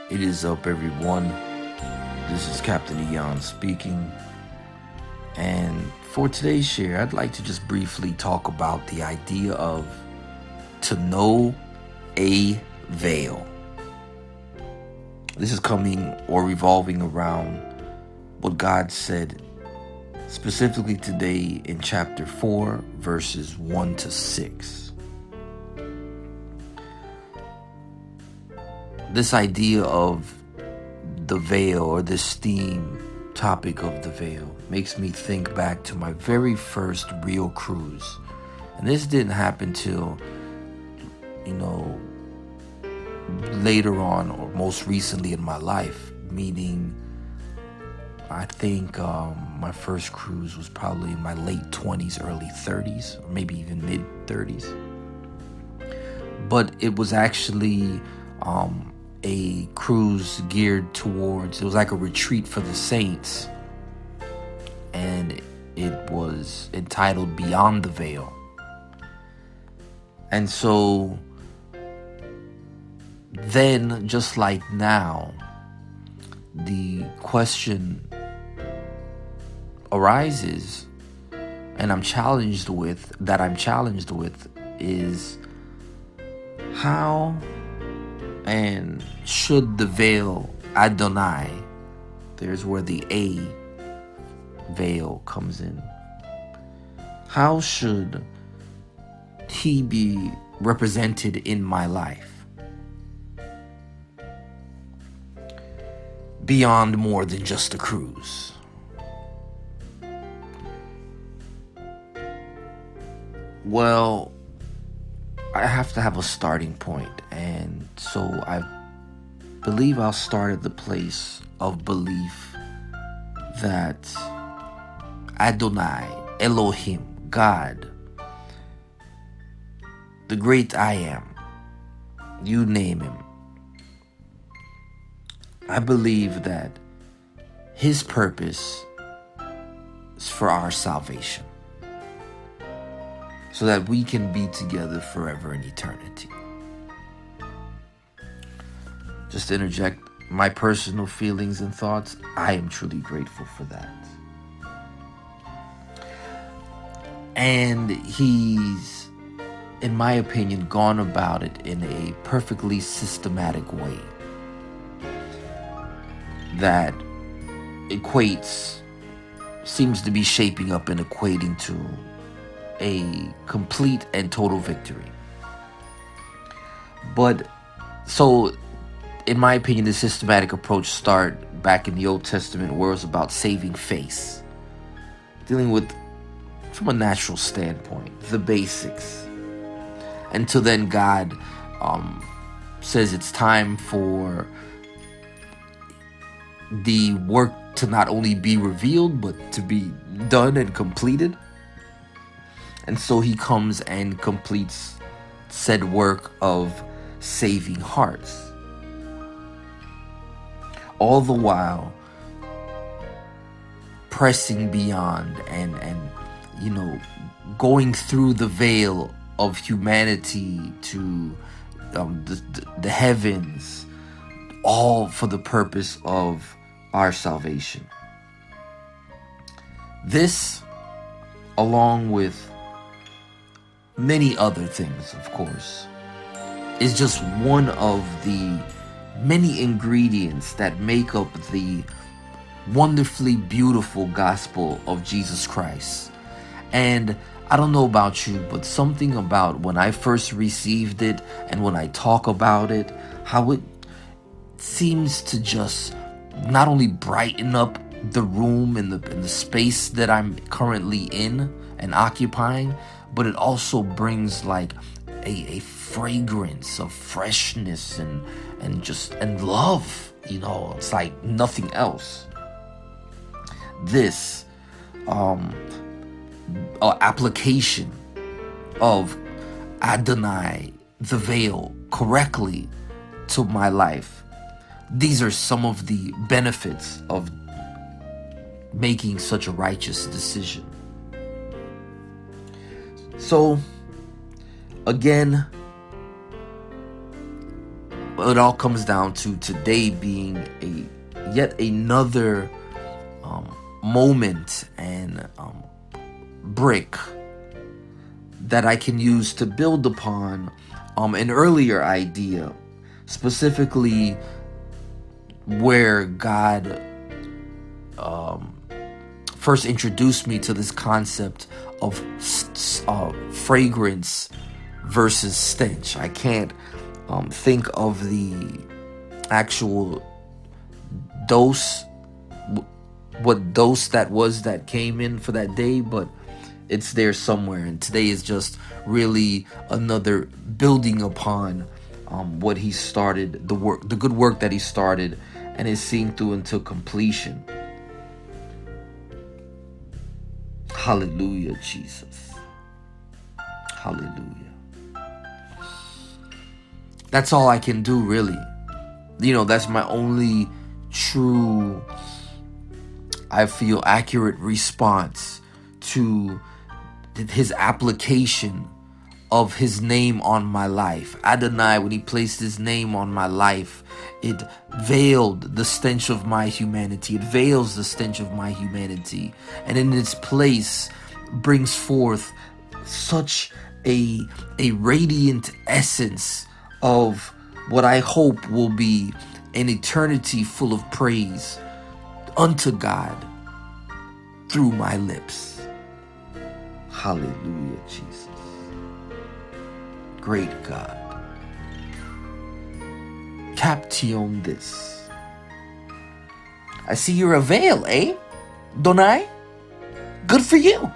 It is up, everyone. This is Captain Eon speaking. And for today's share, I'd like to just briefly talk about the idea of to know a veil. This is coming or revolving around what God said specifically today in chapter 4, verses 1 to 6. This idea of the veil, or this theme topic of the veil, makes me think back to my very first real cruise. And this didn't happen till, later on, or most recently in my life, meaning I think my first cruise was probably in my late 20s, early 30s, or maybe even mid 30s. But it was actually a cruise geared towards, it was like a retreat for the saints, and it was entitled Beyond the Veil. And so then, just like now, the question arises, and I'm challenged with is how and should the veil Adonai, there's where the A veil comes in, how should he be represented in my life beyond more than just a cruise? Well, I have to have a starting point, and so I believe I'll start at the place of belief that Adonai, Elohim, God, the great I am, you name him, I believe that his purpose is for our salvation, so that we can be together forever in eternity. Just to interject my personal feelings and thoughts, I am truly grateful for that. And he's, in my opinion, gone about it in a perfectly systematic way that seems to be shaping up and equating to a complete and total victory. But so, in my opinion, the systematic approach started back in the Old Testament, where it was about saving face, dealing with, from a natural standpoint, the basics. Until then, God says it's time for the work to not only be revealed, but to be done and completed. And so he comes and completes said work of saving hearts, all the while pressing beyond and going through the veil of humanity to the heavens, all for the purpose of our salvation. This, along with many other things, of course, is just one of the many ingredients that make up the wonderfully beautiful gospel of Jesus Christ. And I don't know about you, but something about when I first received it and when I talk about it, how it seems to just not only brighten up the room and the space that I'm currently in and occupying, but it also brings like a fragrance of freshness and love. It's like nothing else. This application of Adonai, the veil, correctly to my life. These are some of the benefits of making such a righteous decision. So, again, it all comes down to today being a yet another moment and brick that I can use to build upon an earlier idea, specifically where God first introduced me to this concept of fragrance versus stench. I can't think of the actual dose, what dose that was that came in for that day, but it's there somewhere. And today is just really another building upon what he started, the good work that he started, and is seeing through until completion. Hallelujah, Jesus. Hallelujah. That's all I can do, really. That's my only true, I feel, accurate response to his application of his name on my life. Adonai, when he placed his name on my life, it veiled the stench of my humanity. It veils the stench of my humanity. And in its place brings forth such a radiant essence of what I hope will be an eternity full of praise unto God through my lips. Hallelujah, Jesus. Great God. Caption this. I see you're a veil, eh? Don't I? Good for you.